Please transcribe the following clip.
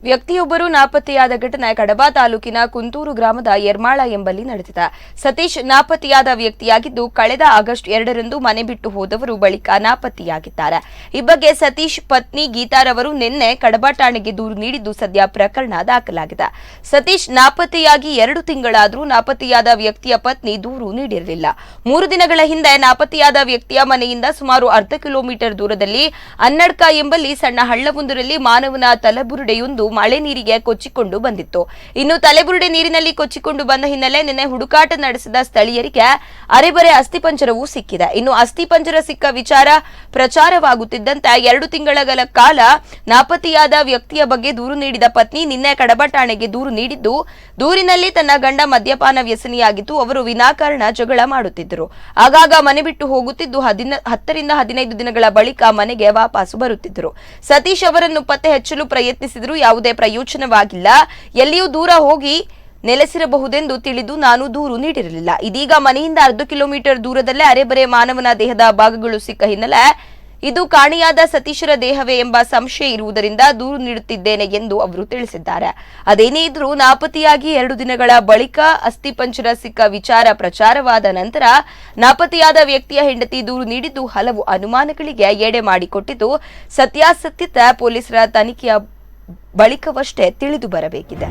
ವ್ಯಕ್ತಿಯೊಬ್ಬರು ನಾಪತ್ತೆಯಾದ ಘಟನೆ ಕಡಬ ತಾಲೂಕಿನ ಕುಂತೂರು ಗ್ರಾಮದ ಯರ್ಮಾಳ ಎಂಬಲ್ಲಿ ನಡೆದಿದೆ. ಸತೀಶ್ ನಾಪತ್ತೆಯಾದ ವ್ಯಕ್ತಿಯಾಗಿದ್ದು, ಕಳೆದ ಆಗಸ್ಟ್ 2ರಂದು ಮನೆ ಬಿಟ್ಟು ಹೋದವರು ಬಳಿಕ ನಾಪತ್ತೆಯಾಗಿದ್ದಾರೆ. ಈ ಬಗ್ಗೆ ಸತೀಶ್ ಪತ್ನಿ ಗೀತಾರವರು ನಿನ್ನೆ ಕಡಬ ಠಾಣೆಗೆ ದೂರು ನೀಡಿದ್ದು, ಸದ್ಯ ಪ್ರಕರಣ ದಾಖಲಾಗಿದೆ. ಸತೀಶ್ ನಾಪತ್ತೆಯಾಗಿ 2 ತಿಂಗಳಾದರೂ ನಾಪತ್ತೆಯಾದ ವ್ಯಕ್ತಿಯ ಪತ್ನಿ ದೂರು ನೀಡಿರಲಿಲ್ಲ. 3 ದಿನಗಳ ಹಿಂದೆ ನಾಪತ್ತೆಯಾದ ವ್ಯಕ್ತಿಯ ಮನೆಯಿಂದ ಸುಮಾರು ಅರ್ಧ ಕಿಲೋಮೀಟರ್ ದೂರದಲ್ಲಿ ಅನ್ನಡ್ಕ ಎಂಬಲ್ಲಿ ಸಣ್ಣ ಹಳ್ಳವೊಂದರಲ್ಲಿ ಮಾನವನ ತಲೆಬುರುಡೆಯೊಂದು ಮಳೆ ನೀರಿಗೆ ಕೊಚ್ಚಿಕೊಂಡು ಬಂದಿತ್ತು. ಇನ್ನು ತಲೆಬುರುಡೆ ನೀರಿನಲ್ಲಿ ಕೊಚ್ಚಿಕೊಂಡು ಬಂದ ಹಿನ್ನೆಲೆ ನಿನ್ನೆ ಹುಡುಕಾಟ ನಡೆಸಿದ ಸ್ಥಳೀಯರಿಗೆ ಅರೆಬರೆ ಅಸ್ಥಿಪಂಜರವೂ ಸಿಕ್ಕಿದೆ. ಇನ್ನು ಅಸ್ಥಿಪಂಜರ ಸಿಕ್ಕ ವಿಚಾರ ಪ್ರಚಾರವಾಗುತ್ತಿದ್ದಂತೆ 2 ತಿಂಗಳ ಕಾಲ ನಾಪತ್ತೆಯಾದ ವ್ಯಕ್ತಿಯ ಬಗ್ಗೆ ದೂರು ನೀಡಿದ ಪತ್ನಿ ನಿನ್ನೆ ಕಡಬ ಠಾಣೆಗೆ ದೂರು ನೀಡಿದ್ದು, ದೂರಿನಲ್ಲಿ ತನ್ನ ಗಂಡ ಮದ್ಯಪಾನ ವ್ಯಸನಿಯಾಗಿದ್ದು, ಅವರು ವಿನಾಕಾರಣ ಜಗಳ ಮಾಡುತ್ತಿದ್ದರು. ಆಗಾಗ ಮನೆ ಬಿಟ್ಟು ಹೋಗುತ್ತಿದ್ದು, 10 ರಿಂದ 15 ದಿನಗಳ ಬಳಿಕ ಮನೆಗೆ ವಾಪಸ್ ಬರುತ್ತಿದ್ದರು. ಸತೀಶ್ ಅವರನ್ನು ಪತ್ತೆ ಹಚ್ಚಲು ಪ್ರಯತ್ನಿಸಿದರೂ ಯಾವುದೇ ಪ್ರಯೋಜನವಾಗಿಲ್ಲ. ಎಲ್ಲಿಯೂ ದೂರ ಹೋಗಿ ನೆಲೆಸಿರಬಹುದೆಂದು ತಿಳಿದು ನಾನು ದೂರು ನೀಡಿರಲಿಲ್ಲ. ಇದೀಗ ಮನೆಯಿಂದ ಅರ್ಧ ಕಿಲೋಮೀಟರ್ ದೂರದಲ್ಲೇ ಅರೆಬರೆ ಮಾನವನ ದೇಹದ ಭಾಗಗಳು ಸಿಕ್ಕ ಹಿನ್ನೆಲೆ ಇದು ಕಾಣೆಯಾದ ಸತೀಶರ ದೇಹವೇ ಎಂಬ ಸಂಶಯ ಇರುವುದರಿಂದ ದೂರು ನೀಡುತ್ತಿದ್ದೇನೆ ಎಂದು ಅವರು ತಿಳಿಸಿದ್ದಾರೆ. ಅದೇನೇ ಇದ್ರೂ ನಾಪತ್ತೆಯಾಗಿ 2 ದಿನಗಳ ಬಳಿಕ ಅಸ್ಥಿಪಂಜರ ಸಿಕ್ಕ ವಿಚಾರ ಪ್ರಚಾರವಾದ ನಂತರ ನಾಪತ್ತೆಯಾದ ವ್ಯಕ್ತಿಯ ಹೆಂಡತಿ ದೂರು ನೀಡಿದ್ದು ಹಲವು ಅನುಮಾನಗಳಿಗೆ ಎಡೆ ಮಾಡಿಕೊಟ್ಟಿದ್ದು, ಸತ್ಯಾಸತ್ಯತೆ ಪೊಲೀಸರ ತನಿಖೆಯ ಬಳಿಕವಷ್ಟೇ ತಿಳಿದು ಬರಬೇಕಿದೆ.